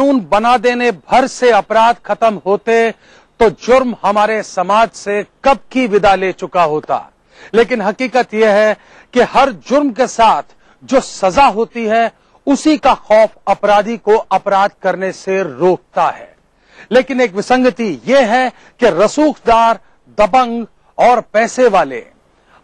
कानून बना देने भर से अपराध खत्म होते तो जुर्म हमारे समाज से कब की विदा ले चुका होता। लेकिन हकीकत यह है कि हर जुर्म के साथ जो सजा होती है उसी का खौफ अपराधी को अपराध करने से रोकता है। लेकिन एक विसंगति यह है कि रसूखदार, दबंग और पैसे वाले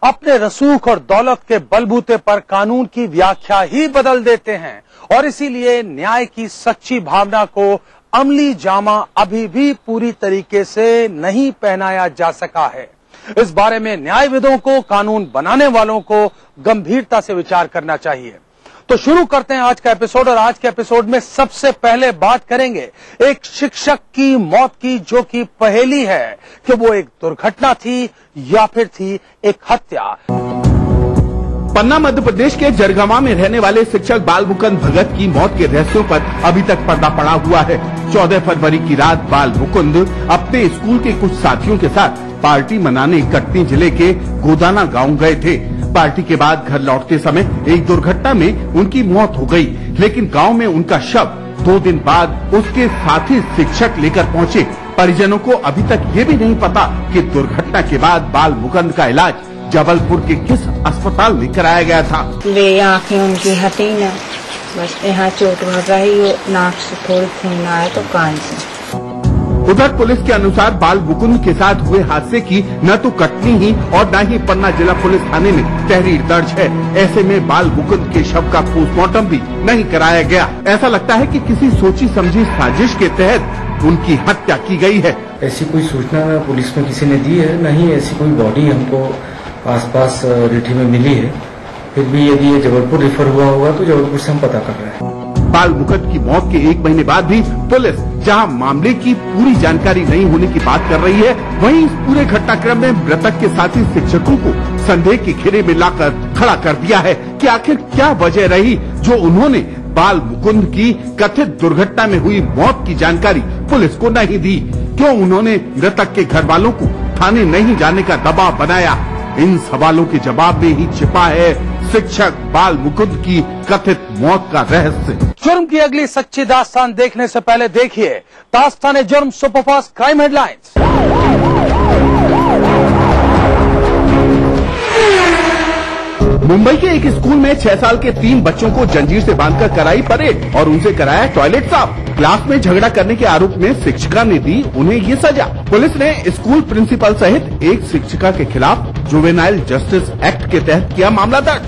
अपने रसूख और दौलत के बलबूते पर कानून की व्याख्या ही बदल देते हैं और इसीलिए न्याय की सच्ची भावना को अमली जामा अभी भी पूरी तरीके से नहीं पहनाया जा सका है। इस बारे में न्यायविदों को, कानून बनाने वालों को गंभीरता से विचार करना चाहिए। तो शुरू करते हैं आज का एपिसोड और आज के एपिसोड में सबसे पहले बात करेंगे एक शिक्षक की मौत की, जो कि पहेली है कि वो एक दुर्घटना थी या फिर थी एक हत्या। पन्ना मध्य प्रदेश के जरगवा में रहने वाले शिक्षक बाल मुकुंद भगत की मौत के रहस्यों पर अभी तक पर्दा पड़ा हुआ है। 14 फरवरी की रात बाल मुकुंद अपने स्कूल के कुछ साथियों के साथ पार्टी मनाने कटनी जिले के गोदाना गांव गए थे। पार्टी के बाद घर लौटते समय एक दुर्घटना में उनकी मौत हो गई, लेकिन गांव में उनका शव 2 दिन बाद उसके साथी शिक्षक लेकर पहुंचे। परिजनों को अभी तक ये भी नहीं पता कि दुर्घटना के बाद बाल मुकुंद का इलाज जबलपुर के किस अस्पताल में कराया गया था। ले आंखें उनकी हटी न, बस यहाँ चोट लग रही, नाक से थोड़ी खून आया तो कान से। उधर पुलिस के अनुसार बाल मुकुंद के साथ हुए हादसे की न तो कटनी ही और न ही पन्ना जिला पुलिस थाने में तहरीर दर्ज है। ऐसे में बाल मुकुंद के शव का पोस्टमार्टम भी नहीं कराया गया। ऐसा लगता है कि किसी सोची समझी साजिश के तहत उनकी हत्या की गई है। ऐसी कोई सूचना न पुलिस में किसी ने दी है, न ही ऐसी कोई बॉडी हमको आसपास रिठी में मिली है। फिर भी यदि ये जबलपुर रेफर हुआ होगा तो जबलपुर से हम पता कर रहे हैं। बाल मुकुंद की मौत के 1 महीने बाद भी पुलिस जहां मामले की पूरी जानकारी नहीं होने की बात कर रही है, वहीं इस पूरे घटनाक्रम में मृतक के साथी शिक्षकों को संदेह के घेरे में लाकर खड़ा कर दिया है कि आखिर क्या वजह रही जो उन्होंने बाल मुकुंद की कथित दुर्घटना में हुई मौत की जानकारी पुलिस को नहीं दी। क्यों उन्होंने मृतक के घर वालों को थाने नहीं जाने का दबाव बनाया। इन सवालों के जवाब में ही छिपा है शिक्षक बाल मुकुंद की कथित मौत का रहस्य। जुर्म की अगली सच्ची दास्तान देखने से पहले देखिए दास्तान जुर्म सुपरफास्ट क्राइम हेडलाइंस। मुंबई के एक स्कूल में 6 साल के 3 बच्चों को जंजीर से बांधकर कराई परेड और उनसे कराया टॉयलेट साफ। क्लास में झगड़ा करने के आरोप में शिक्षिका ने दी उन्हें ये सजा। पुलिस ने स्कूल प्रिंसिपल सहित एक शिक्षिका के खिलाफ जुवेनाइल जस्टिस एक्ट के तहत किया मामला दर्ज।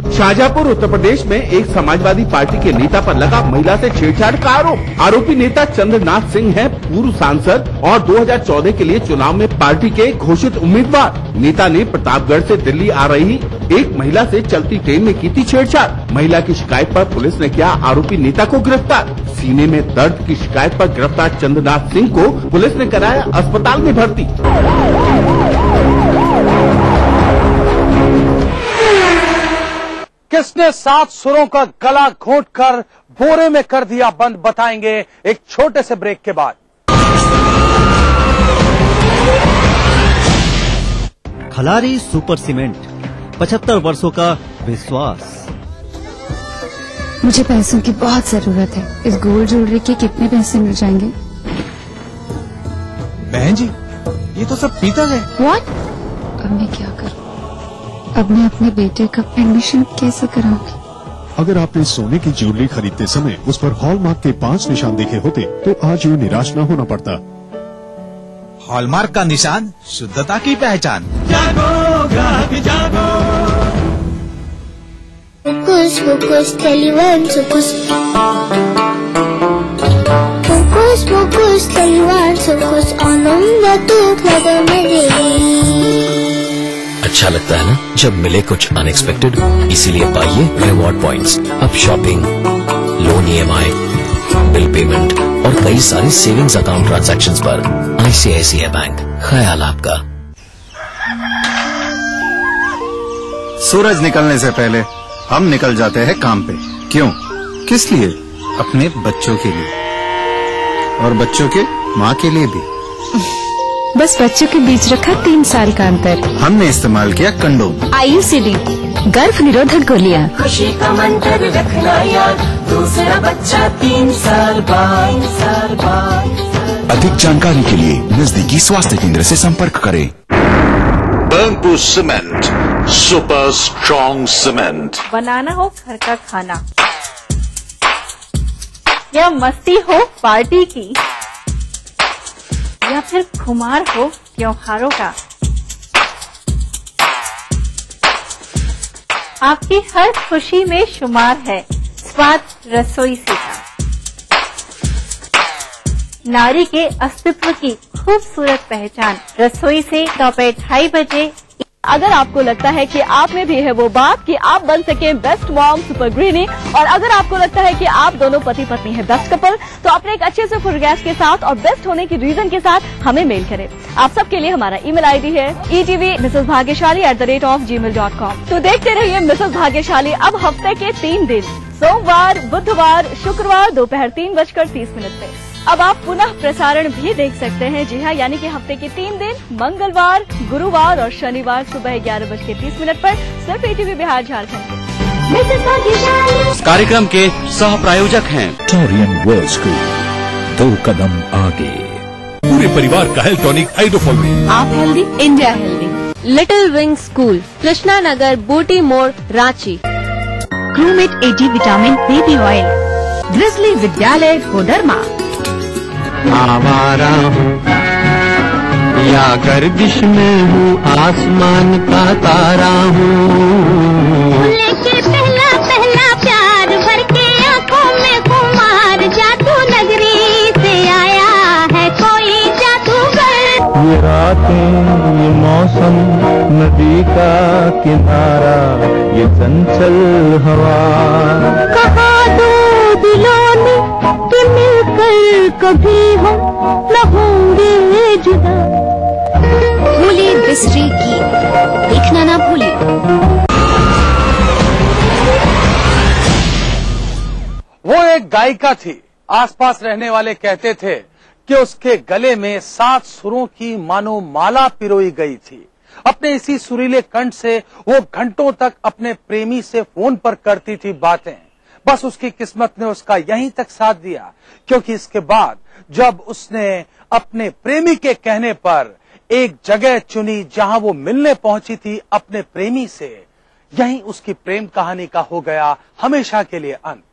शाहजहांपुर उत्तर प्रदेश में एक समाजवादी पार्टी के नेता पर लगा महिला से छेड़छाड़ का आरोप। आरोपी नेता चंद्रनाथ सिंह है पूर्व सांसद और 2014 के लिए चुनाव में पार्टी के घोषित उम्मीदवार। नेता ने प्रतापगढ़ से दिल्ली आ रही एक महिला से चलती ट्रेन में की थी छेड़छाड़। महिला की शिकायत पर पुलिस ने किया आरोपी नेता को गिरफ्तार। सीने में दर्द की शिकायत पर गिरफ्तार चंद्रनाथ सिंह को पुलिस ने कराया अस्पताल में भर्ती। किसने 7 सुरों का गला घोंटकर बोरे में कर दिया बंद, बताएंगे एक छोटे से ब्रेक के बाद। खलारी सुपर सीमेंट, 75 वर्षों का विश्वास। मुझे पैसों की बहुत जरूरत है। इस गोल्ड ज्वेलरी के कितने पैसे मिल जाएंगे? बहन जी, ये तो सब पीता है। What? अब मैं क्या करूं? अब मैं अपने बेटे का एडमिशन कैसे कराऊंगी? अगर आपने सोने की ज्वेलरी खरीदते समय उस पर हॉलमार्क के 5 निशान देखे होते तो आज यूं निराश न होना पड़ता। हॉलमार्क का निशान, शुद्धता की पहचान। जागो ग्राहक जागो। Focus, focus, Taliban, focus. Focus, focus, Taliban, focus. आनंद तो लगा मेरे। अच्छा लगता है ना जब मिले कुछ अनएक्सपेक्टेड, इसीलिए पाइए रिवॉर्ड पॉइंट्स। अब shopping, loan EMI, bill payment और कई सारे सेविंग्स अकाउंट ट्रांजैक्शंस पर ICICI बैंक, ख्याल आपका। सूरज निकलने से पहले हम निकल जाते हैं काम पे। क्यों? किस लिए? अपने बच्चों के लिए और बच्चों के माँ के लिए भी। बस बच्चों के बीच रखा 3 साल का अंतर। हमने इस्तेमाल किया कंडोम। IUCD, गर्भ निरोधक गोलियां। खुशी का मंत्र रखना याद। दूसरा बच्चा 3 साल बाद। अधिक जानकारी के लिए नजदीकी स्वास्थ्य केंद्र से संपर्क करें। Burnpur cement, super strong cement. बनाना हो घर का खाना या मस्ती हो पार्टी की या फिर खुमार हो त्योहारों का, आपकी हर खुशी में शुमार है स्वाद रसोई से का। नारी के अस्तित्व की खूबसूरत पहचान रसोई से दोपहर 2:30 बजे। अगर आपको लगता है कि आप में भी है वो बात कि आप बन सके बेस्ट मॉम सुपर गृहिणी, और अगर आपको लगता है कि आप दोनों पति पत्नी है बेस्ट कपल, तो अपने एक अच्छे से फुल गैस के साथ और बेस्ट होने की रीजन के साथ हमें मेल करें। आप सबके लिए हमारा ईमेल आईडी है etv@gmail.com। तो देखते रहिए मिसेस भाग्यशाली अब हफ्ते के 3 दिन, सोमवार, बुधवार, शुक्रवार दोपहर 3:30 पे। अब आप पुनः प्रसारण भी देख सकते हैं। जी हाँ, यानी कि हफ्ते के 3 दिन, मंगलवार, गुरुवार और शनिवार सुबह 11:30 पर सिर्फ ETV बिहार झारखंड। इस कार्यक्रम के सह प्रायोजक हैं टोरियन वर्ल्ड स्कूल, 2 कदम आगे। पूरे परिवार का हेल्थ टॉनिक हाइड्रोफॉल में। आप healthy, India healthy. Little Wing School, Krishna Nagar, Booti More, Ranchi. ग्रूमेट AG vitamin baby oil, Grizzly Vidyalaya Koderma. आवारा हूँ या गर्दिश में हूँ, आसमान का तारा हूँ। लेके पहला पहला प्यार भर के आँखों में खुमार, जादू नगरी से आया है कोई जादूगर। ये रातें, ये मौसम, नदी का किनारा, ये चंचल हवा। कहा दो दिलों ने कि मिलकर कभी हम न होंगे जुदा। भूलिए बिस्ट्री की, देखना ना भूलिए। वो एक गायिका थी। आसपास रहने वाले कहते थे कि उसके गले में 7 सुरों की मानो माला पिरोई गई थी। अपने इसी सुरीले कंठ से वो घंटों तक अपने प्रेमी से फोन पर करती थी बातें। बस उसकी किस्मत ने उसका यहीं तक साथ दिया, क्योंकि इसके बाद जब उसने अपने प्रेमी के कहने पर एक जगह चुनी जहां वो मिलने पहुंची थी अपने प्रेमी से, यहीं उसकी प्रेम कहानी का हो गया हमेशा के लिए अंत।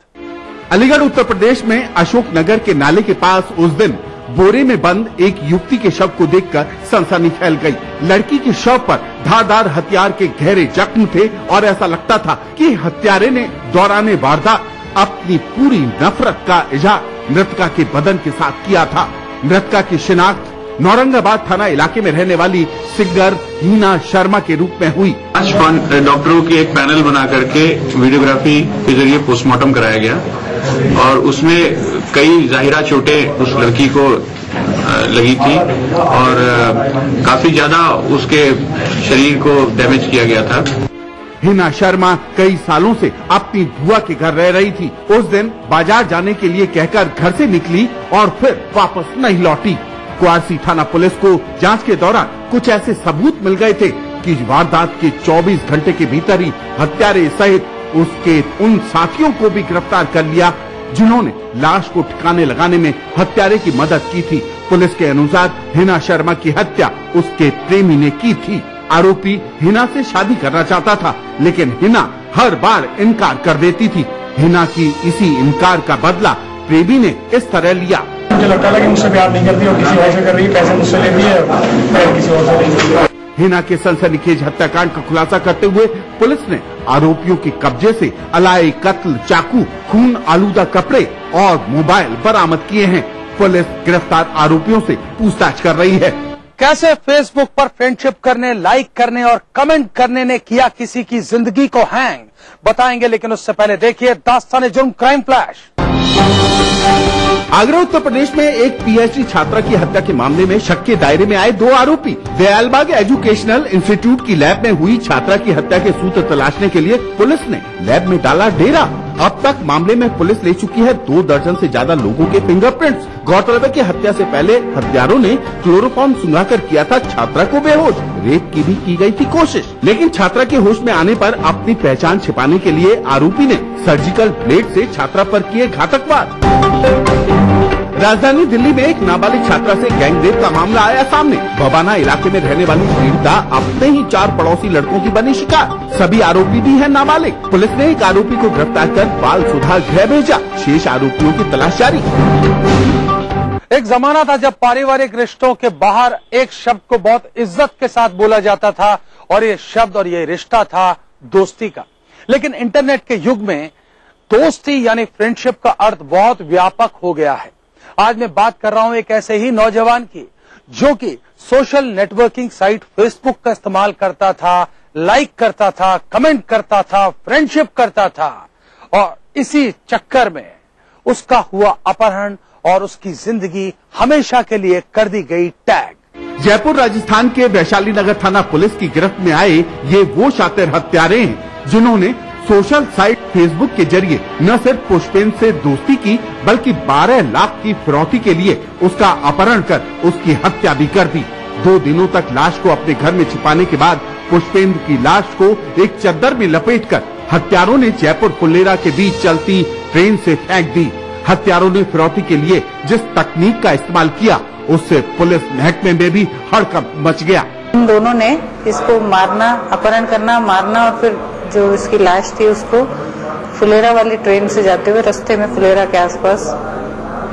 अलीगढ़ उत्तर प्रदेश में अशोकनगर के नाले के पास उस दिन बोरे में बंद एक युवती के शव को देखकर सनसनी फैल गई। लड़की के शव पर धारदार हथियार के गहरे जख्म थे और ऐसा लगता था कि हत्यारे ने दौरान वारदात अपनी पूरी नफरत का इजहार मृतका के बदन के साथ किया था। मृतका की शिनाख्त नौरंगाबाद थाना इलाके में रहने वाली सिंगर हीना शर्मा के रूप में हुई। 5 डॉक्टरों की एक पैनल बना करके वीडियोग्राफी के जरिए पोस्टमार्टम कराया गया और उसमें कई जाहिरा चोटें उस लड़की को लगी थी और काफी ज्यादा उसके शरीर को डैमेज किया गया था। हीना शर्मा कई सालों से अपनी बुआ के घर रह रही थी। उस दिन बाजार जाने के लिए कहकर घर से निकली और फिर वापस नहीं लौटी। कुआरसी थाना पुलिस को जांच के दौरान कुछ ऐसे सबूत मिल गए थे कि वारदात के 24 घंटे के भीतर ही हत्यारे सहित उसके उन साथियों को भी गिरफ्तार कर लिया जिन्होंने लाश को ठिकाने लगाने में हत्यारे की मदद की थी। पुलिस के अनुसार हीना शर्मा की हत्या उसके प्रेमी ने की थी। आरोपी हीना से शादी करना चाहता था, लेकिन हीना हर बार इनकार कर देती थी। हीना की इसी इनकार का बदला प्रेमी ने इस तरह लिया। मुझे लगता है कि मुझसे प्यार नहीं करती और किसी और से कर रही है, पैसे मुझसे लेती है और किसी और से लेती है। हीना के सनसनीखेज हत्याकांड का खुलासा करते हुए पुलिस ने आरोपियों के कब्जे से अलाए कत्ल, चाकू, खून आलूदा कपड़े और मोबाइल बरामद किए हैं। पुलिस गिरफ्तार आरोपियों से पूछताछ कर रही है। कैसे फेसबुक पर फ्रेंडशिप करने, लाइक करने और कमेंट करने ने किया किसी की जिंदगी को हैंग, बताएंगे, लेकिन उससे पहले देखिए दास्तान-ए-जुर्म क्राइम फ्लैश। आगरा उत्तर प्रदेश में एक PhD छात्रा की हत्या के मामले में शक के दायरे में आए 2 आरोपी। दयालबाग एजुकेशनल इंस्टीट्यूट की लैब में हुई छात्रा की हत्या के सूत्र तलाशने के लिए पुलिस ने लैब में डाला डेरा। अब तक मामले में पुलिस ले चुकी है 2 दर्जन से ज्यादा लोगों के फिंगरप्रिंट्स। गौरतलब है कि हत्या से पहले हत्यारों ने क्लोरोफॉर्म सुंघाकर किया था छात्रा को बेहोश। रेप की भी की गई थी कोशिश, लेकिन छात्रा के होश में आने पर अपनी पहचान छिपाने के लिए आरोपी ने सर्जिकल ब्लेड से छात्रा पर किए घातक वार। राजधानी दिल्ली में एक नाबालिग छात्रा से गैंगरेप का मामला आया सामने। बबाना इलाके में रहने वाली पीड़िता अपने ही 4 पड़ोसी लड़कों की बनी शिकार। सभी आरोपी भी हैं नाबालिग। पुलिस ने एक आरोपी को गिरफ्तार कर बाल सुधार गृह भेजा। शेष आरोपियों की तलाश जारी। एक जमाना था जब पारिवारिक रिश्तों के बाहर एक शब्द को बहुत इज्जत के साथ बोला जाता था और ये शब्द और ये रिश्ता था दोस्ती का। लेकिन इंटरनेट के युग में दोस्ती यानी फ्रेंडशिप का अर्थ बहुत व्यापक हो गया है। आज मैं बात कर रहा हूं एक ऐसे ही नौजवान की जो कि सोशल नेटवर्किंग साइट फेसबुक का इस्तेमाल करता था, लाइक करता था, कमेंट करता था, फ्रेंडशिप करता था और इसी चक्कर में उसका हुआ अपहरण और उसकी जिंदगी हमेशा के लिए कर दी गई टैग। जयपुर राजस्थान के वैशाली नगर थाना पुलिस की गिरफ्त में आए ये वो शातिर हत्यारे हैं जिन्होंने सोशल साइट फेसबुक के जरिए न सिर्फ पुष्पेंद्र से दोस्ती की बल्कि 12 लाख की फिरौती के लिए उसका अपहरण कर उसकी हत्या भी कर दी। 2 दिनों तक लाश को अपने घर में छिपाने के बाद पुष्पेंद्र की लाश को एक चद्दर में लपेटकर हत्यारों ने जयपुर फुलेरा के बीच चलती ट्रेन से फेंक दी। हत्यारों ने फिरौती के लिए जिस तकनीक का इस्तेमाल किया उससे पुलिस महकमे में भी हड़कंप मच गया। इन दोनों ने इसको मारना, अपहरण करना, मारना और फिर जो इसकी लाश थी उसको फुलेरा वाली ट्रेन से जाते हुए रास्ते में फुलेरा के आसपास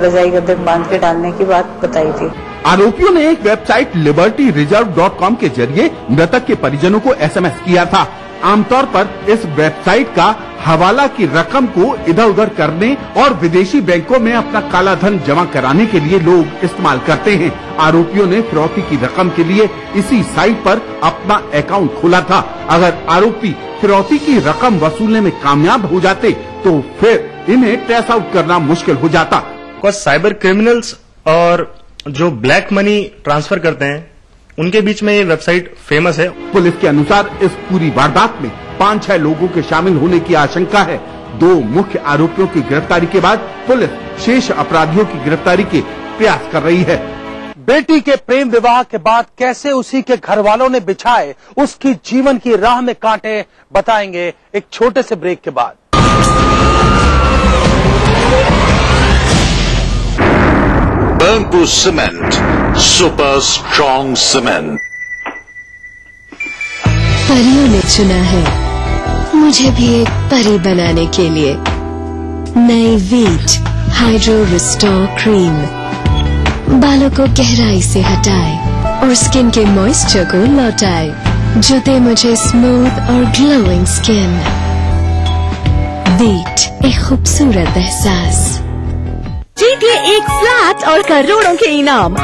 रजाई गद्दे बांध के डालने की बात बताई थी। आरोपियों ने एक वेबसाइट libertyreserve.com के जरिए मृतक के परिजनों को SMS किया था। आमतौर पर इस वेबसाइट का हवाला की रकम को इधर उधर करने और विदेशी बैंकों में अपना काला धन जमा कराने के लिए लोग इस्तेमाल करते हैं। आरोपियों ने फिरौती की रकम के लिए इसी साइट पर अपना अकाउंट खोला था। अगर आरोपी फिरौती की रकम वसूलने में कामयाब हो जाते तो फिर इन्हें ट्रेस आउट करना मुश्किल हो जाता। कुछ साइबर क्रिमिनल्स और जो ब्लैक मनी ट्रांसफर करते हैं उनके बीच में ये वेबसाइट फेमस है। पुलिस के अनुसार इस पूरी वारदात में 5-6 लोगों के शामिल होने की आशंका है। 2 मुख्य आरोपियों की गिरफ्तारी के बाद पुलिस शेष अपराधियों की गिरफ्तारी के प्रयास कर रही है। बेटी के प्रेम विवाह के बाद कैसे उसी के घर वालों ने बिछाए उसकी जीवन की राह में कांटे, बताएंगे एक छोटे से ब्रेक के बाद। Burnpur Cement, super strong cement. परियों ने चुना है मुझे भी एक परी बनाने के लिए। नई वीट हाइड्रो रिस्टोर क्रीम बालों को गहराई से हटाए और स्किन के मॉइस्चर को लौटाए, जो दे मुझे स्मूथ और ग्लोइंग स्किन। वीट, एक खूबसूरत एहसास। जीतिए एक फ्लैट और करोड़ों के इनाम।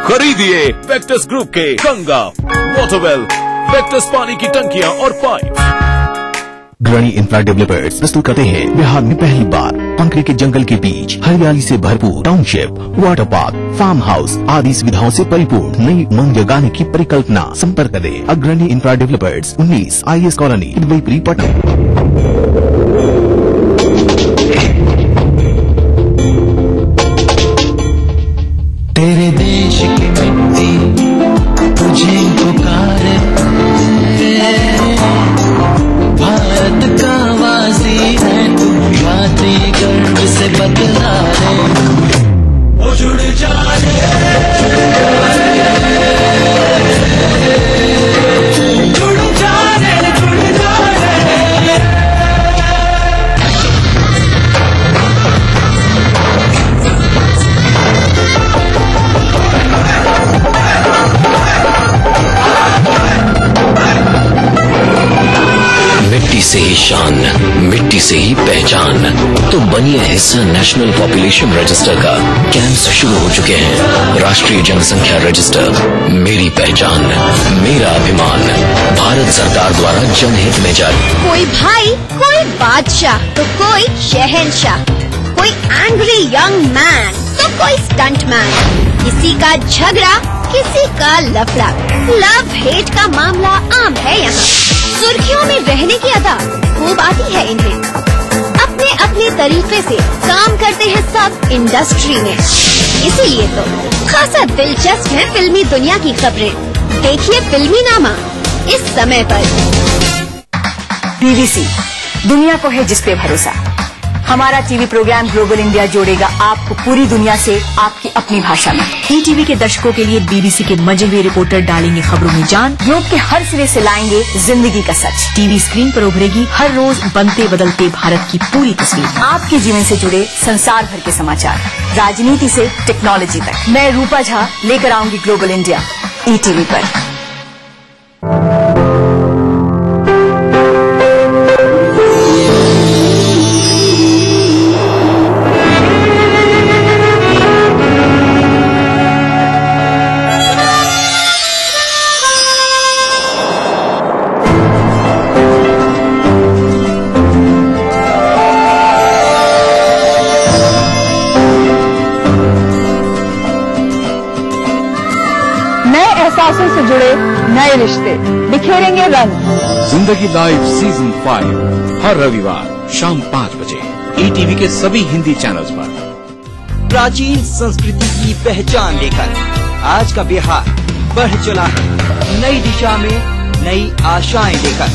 खरीदिए वेक्टस ग्रुप के गंगा, वाटरवेल, वेक्टस पानी की टंकियां और पाइप। अग्रणी इंफ्रा डेवलपर्स प्रस्तुत करते हैं बिहार में पहली बार कंक्रीट के जंगल के बीच हरियाली से भरपूर township, water park, farm house आदि सुविधाओं से परिपूर्ण नई उमंग जगाने की परिकल्पना। संपर्क करें Agrani infra developers, 19 IS colony, Dubaipuri, Patna. तेरे देश की मिट्टी तुझे पुकारे, भारत का वासी है तू, माटी गर्व से बदला रे, वो जुड़ जा रे, जुड़ जा रे, जुड़ जा रे। मिट्टी से ही शान, मिट्टी से ही पहचान। तो बनिए हिस्सा नेशनल पॉपुलेशन रजिस्टर का। कैंप्स शुरू हो चुके हैं। राष्ट्रीय जनसंख्या रजिस्टर, मेरी पहचान, मेरा अभिमान, भारत सरकार द्वारा जनहित में जारी। कोई भाई, कोई बादशाह तो कोई शहंशाह, कोई एंग्री यंग मैन तो कोई स्टंट मैन, किसी का झगड़ा किसी का लफड़ा, लव हेट का मामला आम है यहाँ। सुर्खियों में रहने की अदा खूब आती है इन्हें। अब अपने अपने तरीके से काम करते हैं सब इंडस्ट्री में। इसीलिए तो खासा दिलचस्प है फिल्मी दुनिया की खबरें। देखिए फिल्मी नामा इस समय पर। BBC, दुनिया को है जिस पे भरोसा। हमारा टीवी प्रोग्राम ग्लोबल इंडिया जोड़ेगा आपको पूरी दुनिया से आपकी अपनी भाषा में। ETV के दर्शकों के लिए BBC के मजे हुए रिपोर्टर डालेंगे खबरों में जान। योग के हर सिरे से लाएंगे जिंदगी का सच। टीवी स्क्रीन पर उभरेगी हर रोज बनते बदलते भारत की पूरी तस्वीर। आपके जीवन से जुड़े संसार भर के समाचार, राजनीति से टेक्नोलॉजी तक। मैं रूपा झा लेकर आऊंगी ग्लोबल इंडिया ETV पर। एहसासों से जुड़े नए रिश्ते बिखेरेंगे रंग। जिंदगी लाइव सीजन 5 हर रविवार शाम 5 बजे ETV के सभी हिंदी चैनल्स पर। प्राचीन संस्कृति की पहचान लेकर आज का बिहार बढ़ चला है नई दिशा में, नई आशाएं लेकर।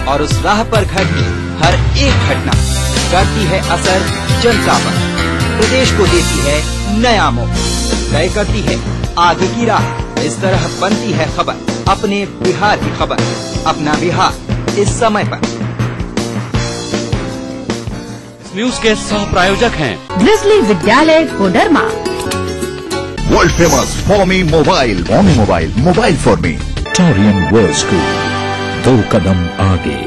और उस राह पर घटती हर एक घटना करती है असर जनता पर, प्रदेश को देती है नया मोड़, तय करती है आगे की राह। इस तरह बनती है खबर अपने बिहार की खबर, अपना बिहार इस समय पर। न्यूज के सह प्रायोजक हैं Grizzly Vidyalaya Koderma. World famous फॉर्मी मोबाइल फॉर मी। टोरियन वर्ल्ड स्कूल 2 कदम आगे।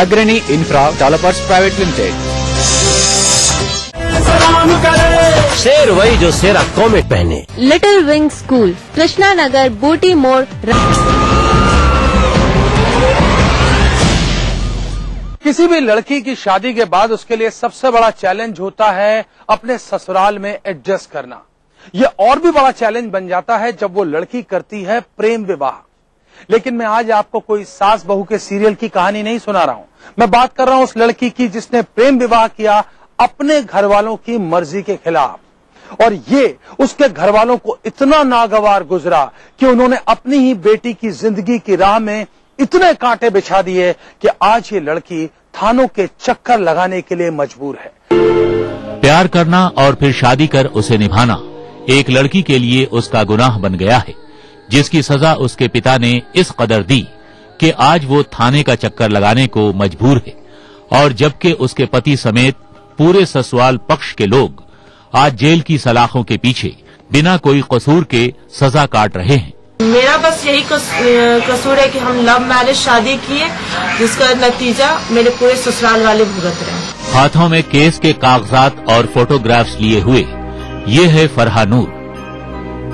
Agrani infra developers private limited. शेर वही जो शेरा कॉमेट पहने। Little Wing School, Krishna Nagar, Booti More. किसी भी लड़की की शादी के बाद उसके लिए सबसे बड़ा चैलेंज होता है अपने ससुराल में एडजस्ट करना। यह और भी बड़ा चैलेंज बन जाता है जब वो लड़की करती है प्रेम विवाह। लेकिन मैं आज आपको कोई सास बहू के सीरियल की कहानी नहीं सुना रहा हूं। मैं बात कर रहा हूं उस लड़की की जिसने प्रेम विवाह किया अपने घर वालों की मर्जी के खिलाफ, और ये उसके घर वालों को इतना नागवार गुजरा कि उन्होंने अपनी ही बेटी की जिंदगी की राह में इतने कांटे बिछा दिए कि आज ये लड़की थानों के चक्कर लगाने के लिए मजबूर है। प्यार करना और फिर शादी कर उसे निभाना एक लड़की के लिए उसका गुनाह बन गया है, जिसकी सजा उसके पिता ने इस कदर दी कि आज वो थाने का चक्कर लगाने को मजबूर है। और जबकि उसके पति समेत पूरे ससुराल पक्ष के लोग आज जेल की सलाखों के पीछे बिना कोई कसूर के सजा काट रहे हैं। मेरा बस यही कसूर है कि हम लव मैरिज शादी किए, जिसका नतीजा मेरे पूरे ससुराल वाले भुगत रहे हैं। हाथों में केस के कागजात और फोटोग्राफ्स लिए हुए ये है फरहा नूर,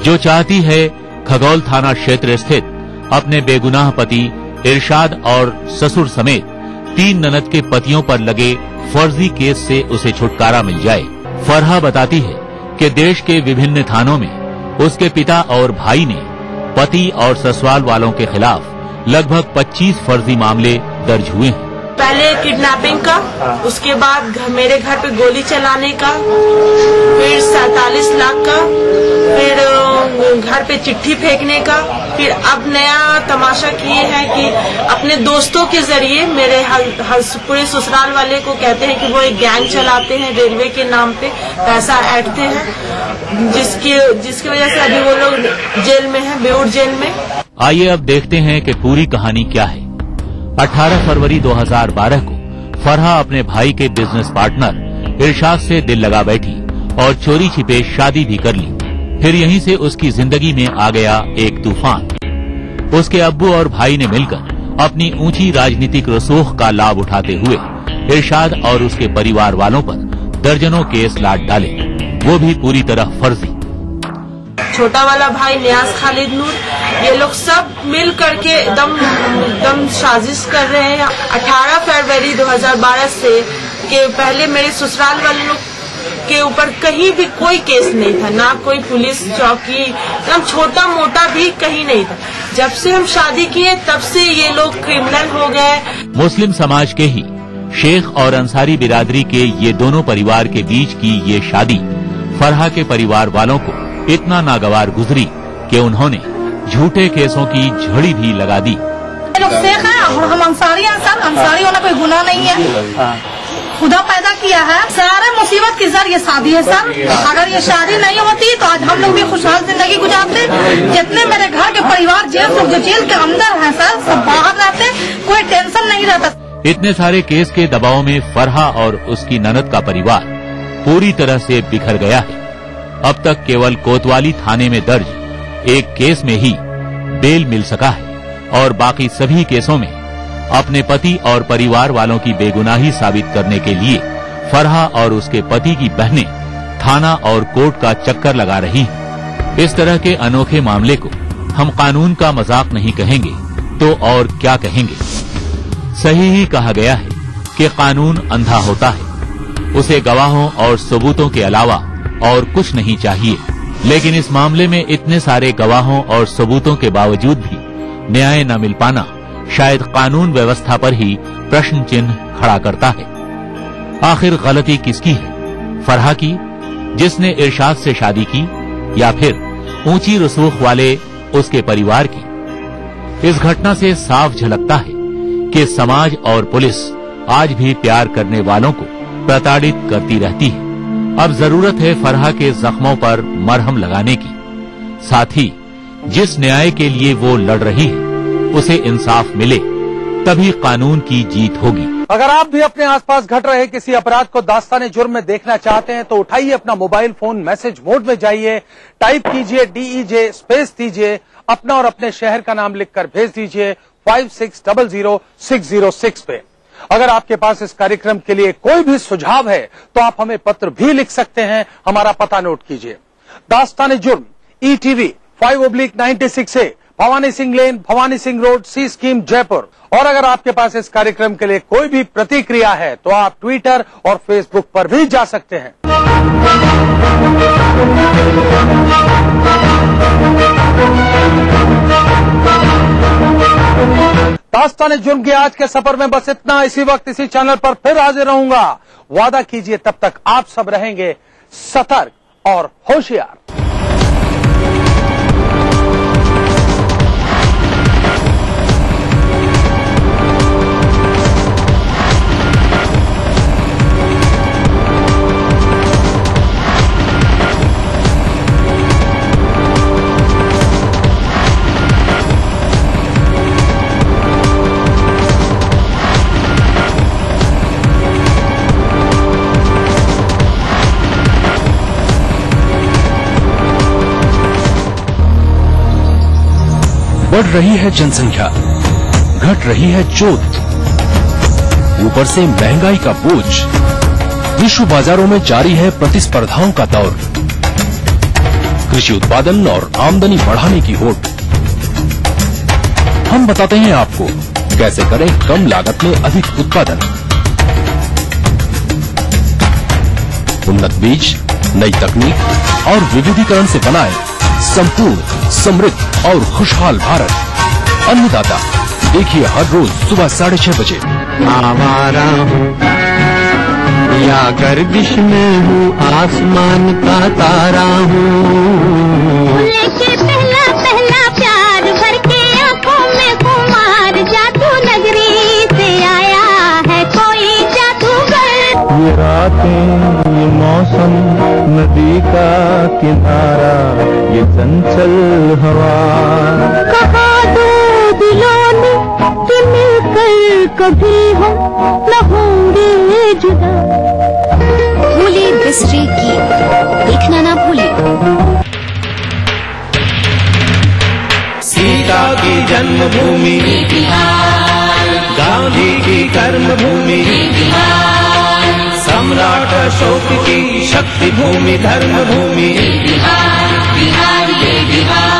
जो चाहती है खगौल थाना क्षेत्र स्थित अपने बेगुनाह पति इरशाद और ससुर समेत 3 ननद के पतियों पर लगे फर्जी केस से उसे छुटकारा मिल जाए। फरहा बताती है कि देश के विभिन्न थानों में उसके पिता और भाई ने पति और ससुराल वालों के खिलाफ लगभग 25 फर्जी मामले दर्ज हुए हैं। पहले किडनैपिंग का, उसके बाद मेरे घर पे गोली चलाने का, फिर 47 लाख का, फिर घर पे चिट्ठी फेंकने का, फिर अब नया तमाशा किए हैं कि अपने दोस्तों के जरिए मेरे पूरे ससुराल वाले को कहते हैं कि वो एक गैंग चलाते हैं, रेलवे के नाम पे पैसा ऐंठते हैं, जिसकी वजह से अभी वो लोग जेल में हैं, बेऊर जेल में। आइए अब देखते हैं कि पूरी कहानी क्या है। 18 फरवरी 2012 को फरहा अपने भाई के बिजनेस पार्टनर इरशाद से दिल लगा बैठी और चोरी छिपे शादी भी कर ली। फिर यहीं से उसकी जिंदगी में आ गया एक तूफान। उसके अब्बू और भाई ने मिलकर अपनी ऊंची राजनीतिक रसूख का लाभ उठाते हुए इरशाद और उसके परिवार वालों पर दर्जनों केस लाद डाले, वो भी पूरी तरह फर्जी। छोटा वाला भाई नियाज खालिद नूर, ये लोग सब मिल करके दम साजिश कर रहे हैं। 18 फरवरी 2012 से के पहले मेरे ससुराल वाले लोग के ऊपर कहीं भी कोई केस नहीं था, ना कोई पुलिस चौकी, एकदम छोटा मोटा भी कहीं नहीं था। जब से हम शादी किए तब से ये लोग क्रिमिनल हो गए। मुस्लिम समाज के ही शेख और अंसारी बिरादरी के ये दोनों परिवार के बीच की ये शादी फरहा के परिवार वालों को इतना नागवार गुजरी कि उन्होंने झूठे केसों की झड़ी भी लगा दी। लोग शेख हैं और हम अंसारी हैं सर, अंसारी होना कोई गुनाह नहीं है, खुदा पैदा किया है। सारे मुसीबत की सर ये शादी है सर, अगर ये शादी नहीं होती तो आज हम लोग भी खुशहाल जिंदगी गुजारते। जितने मेरे घर के परिवार जो जेल के अंदर है सर, सब बाहर रहते, कोई टेंशन नहीं रहता। इतने सारे केस के दबाव में फरहा और उसकी ननद का परिवार पूरी तरह से बिखर गया है। अब तक केवल कोतवाली थाने में दर्ज एक केस में ही बेल मिल सका है और बाकी सभी केसों में अपने पति और परिवार वालों की बेगुनाही साबित करने के लिए फरहा और उसके पति की बहनें थाना और कोर्ट का चक्कर लगा रही हैं। इस तरह के अनोखे मामले को हम कानून का मजाक नहीं कहेंगे तो और क्या कहेंगे। सही ही कहा गया है कि कानून अंधा होता है, उसे गवाहों और सबूतों के अलावा और कुछ नहीं चाहिए। लेकिन इस मामले में इतने सारे गवाहों और सबूतों के बावजूद भी न्याय न मिल पाना शायद कानून व्यवस्था पर ही प्रश्न चिन्ह खड़ा करता है। आखिर गलती किसकी है, फरहा की जिसने इरशाद से शादी की, या फिर ऊंची रसूख वाले उसके परिवार की? इस घटना से साफ झलकता है कि समाज और पुलिस आज भी प्यार करने वालों को प्रताड़ित करती रहती है। अब जरूरत है फरहा के जख्मों पर मरहम लगाने की, साथ ही जिस न्याय के लिए वो लड़ रही है उसे इंसाफ मिले, तभी कानून की जीत होगी। अगर आप भी अपने आसपास घट रहे किसी अपराध को दास्ताने जुर्म में देखना चाहते हैं तो उठाइए अपना मोबाइल फोन, मैसेज मोड में जाइए, टाइप कीजिए DEJ स्पेस दीजिए, अपना और अपने शहर का नाम लिखकर भेज दीजिए 56000606 पे। अगर आपके पास इस कार्यक्रम के लिए कोई भी सुझाव है तो आप हमें पत्र भी लिख सकते हैं। हमारा पता नोट कीजिए, दास्ताने जुर्म, ETV 5/96A, Bhawani Singh lane, Bhawani Singh road, C scheme, Jaipur. और अगर आपके पास इस कार्यक्रम के लिए कोई भी प्रतिक्रिया है तो आप ट्विटर और फेसबुक पर भी जा सकते हैं। दास्ताने जुर्म के आज के सफर में बस इतना। इसी वक्त इसी चैनल पर फिर हाजिर रहूंगा। वादा कीजिए तब तक आप सब रहेंगे सतर्क और होशियार। बढ़ रही है जनसंख्या, घट रही है जोत, ऊपर से महंगाई का बोझ। विश्व बाजारों में जारी है प्रतिस्पर्धाओं का दौर, कृषि उत्पादन और आमदनी बढ़ाने की होड़। हम बताते हैं आपको कैसे करें कम लागत में अधिक उत्पादन। उन्नत बीज, नई तकनीक और विविधीकरण से बनाए संपूर्ण, समृद्ध और खुशहाल भारत। अन्नदाता देखिए हर रोज सुबह 6:30 बजे। आवारा हूँ या गर्दिश में हूँ, आसमान का तारा हूँ। लेके पहला पहला प्यार भर के आंखों में कुमार, जादू नगरी से आया है कोई जादूगर। ये रातें, ये मौसम, नदी का किनारा, ये चंचल हवा। कहा दो दिलों ने कि मिलकर कभी हम न होंगे जुदा। भूले बिसरे की देखना ना भूले। सीता की जन्मभूमि, गांधी की कर्मभूमि, सम्राट अशोक की शक्ति भूमि, धर्म भूमि। बिहार ये बिहार।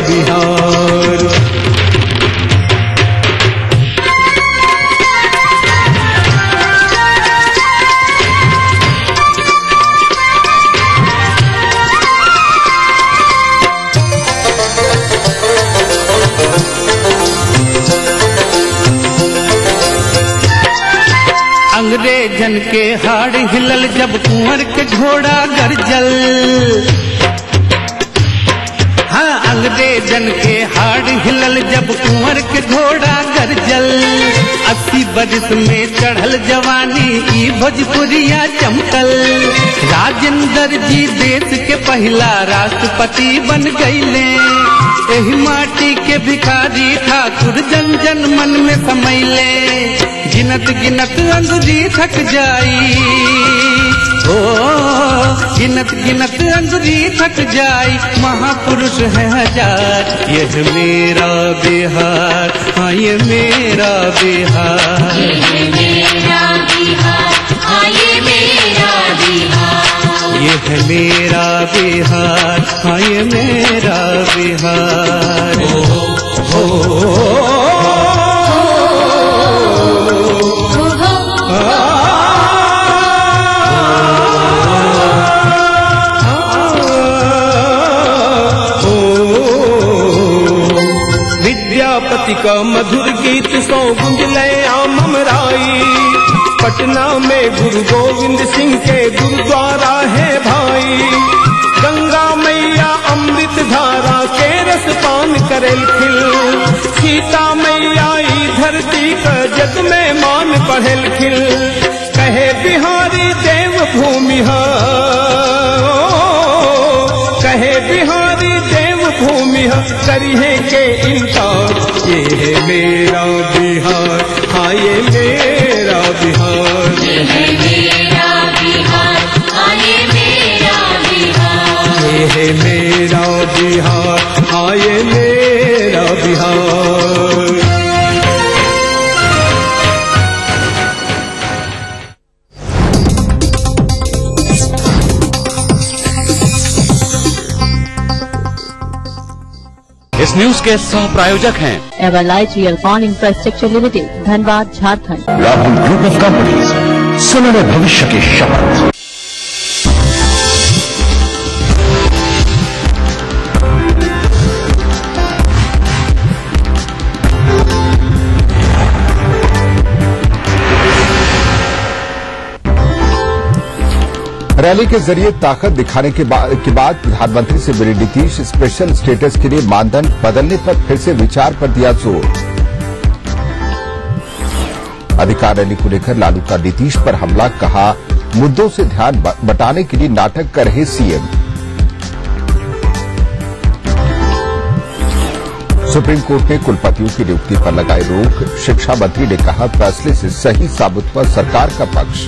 बिहार। अंग्रेजन के हाड़ हिलल जब कुंवर के घोड़ा गरजल। हाँ, अंग्रेजन के हाड़ हिलल जब कुंवर के घोड़ा गरजल। 80 बरस में चढ़ल जवानी ई भोजपुरिया चमकल। राजेंद्र जी देश के पहला राष्ट्रपति बन गईले। एही माटी के भिखारी ठाकुर जन जन मन में समैले। गिनत गिनत अंगुरी थक जाई, ओ गिनत गिनत अंगुरी थक जाई। महापुरुष है हजार, यह मेरा बिहार, हाँ ये मेरा बिहार। ये मेरा बिहार, हाँ ये मेरा बिहार। ये है मेरा बिहार, हाँ ये मेरा बिहार। विद्यापति का मधुर गीत सौ गुंजले ममराई। पटना में गुरु गोविंद सिंह के गुरुद्वारा है भाई। गंगा मैया अमृत धारा के रस पान करेल खिल। सीता मैया ई धरती का जग में मान पढ़ेल खिल। कहे बिहारी देव भूमि कहे बिहारी देव भूमि करिए के इनकार। ये है मेरा बिहार, हाँ ये मेरा बिहार। ये है मेरा बिहार, हाँ ये मेरा बिहार। ये है मेरा बिहार, हाँ ये मेरा बिहार। इस न्यूज के सह प्रायोजक हैं Everlight Realcon infrastructure limited, Dhanbad, Jharkhand. Rahul group of companies, सुनहरे भविष्य की शपथ। रैली के जरिए ताकत दिखाने के बाद प्रधानमंत्री से मिले नीतीश स्पेशल स्टेटस के लिए मानदंड बदलने पर फिर से विचार पर दिया जोर। अधिकार रैली को लेकर लालू का नीतीश पर हमला, कहा मुद्दों से ध्यान बटाने के लिए नाटक कर रहे सीएम। सुप्रीम कोर्ट ने कुलपतियों की नियुक्ति पर लगाई रोक, शिक्षा मंत्री ने कहा फैसले से सही साबित हुआ सरकार का पक्ष।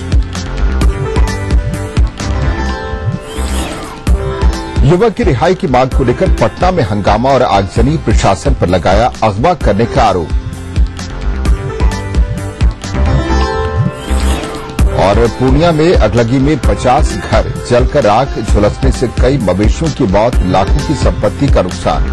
युवक की रिहाई की मांग को लेकर पटना में हंगामा और आगजनी, प्रशासन पर लगाया अगवा करने का आरोप। और पूर्णिया में अगलगी में 50 घर जलकर आग झुलसने से कई मवेशियों की मौत, लाखों की संपत्ति का नुकसान।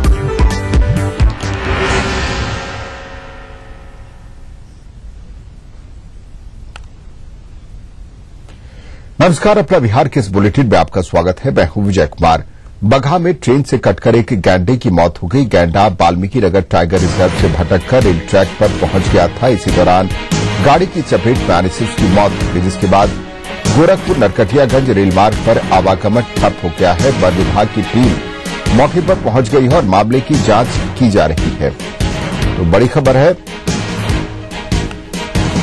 नमस्कार, अपना बिहार के इस बुलेटिन में आपका स्वागत है। मैं हूं विजय कुमार। बगहा में ट्रेन से कटकर एक गैंडे की मौत हो गई। गैंडा वाल्मीकि नगर टाइगर रिजर्व से भटककर रेल ट्रैक पर पहुंच गया था। इसी दौरान गाड़ी की चपेट में आने से उसकी मौत हो गई, जिसके बाद गोरखपुर नरकटियागंज रेल मार्ग पर आवागमन ठप हो गया है। वन विभाग की टीम मौके पर पहुंच गई है और मामले की जांच की जा रही है। तो बड़ी खबर है,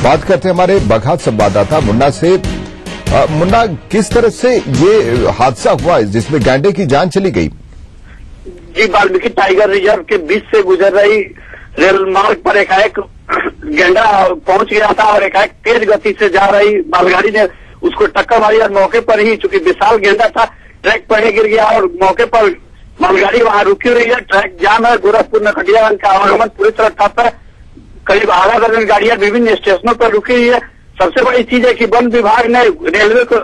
बात करते हैं हमारे बगहा संवाददाता मुन्ना से। मुन्ना, किस तरह से ये हादसा हुआ जिसमें गैंडे की जान चली गई? जी, वाल्मीकि टाइगर रिजर्व के बीच से गुजर रही रेल मार्ग पर एकाएक गैंडा पहुंच गया था और एकाएक तेज गति से जा रही मालगाड़ी ने उसको टक्कर मारी और मौके पर ही, चूंकि विशाल गैंडा था, ट्रैक पर ही गिर गया और मौके पर मालगाड़ी वहां रुकी हुई है। ट्रैक जाम है। गोरखपुर नरकटियागंज का आवागमन पूरी तरह ठप है। करीब आधा दर्जन गाड़ियां विभिन्न स्टेशनों पर रुकी हुई है। सबसे बड़ी चीज है कि वन विभाग ने रेलवे को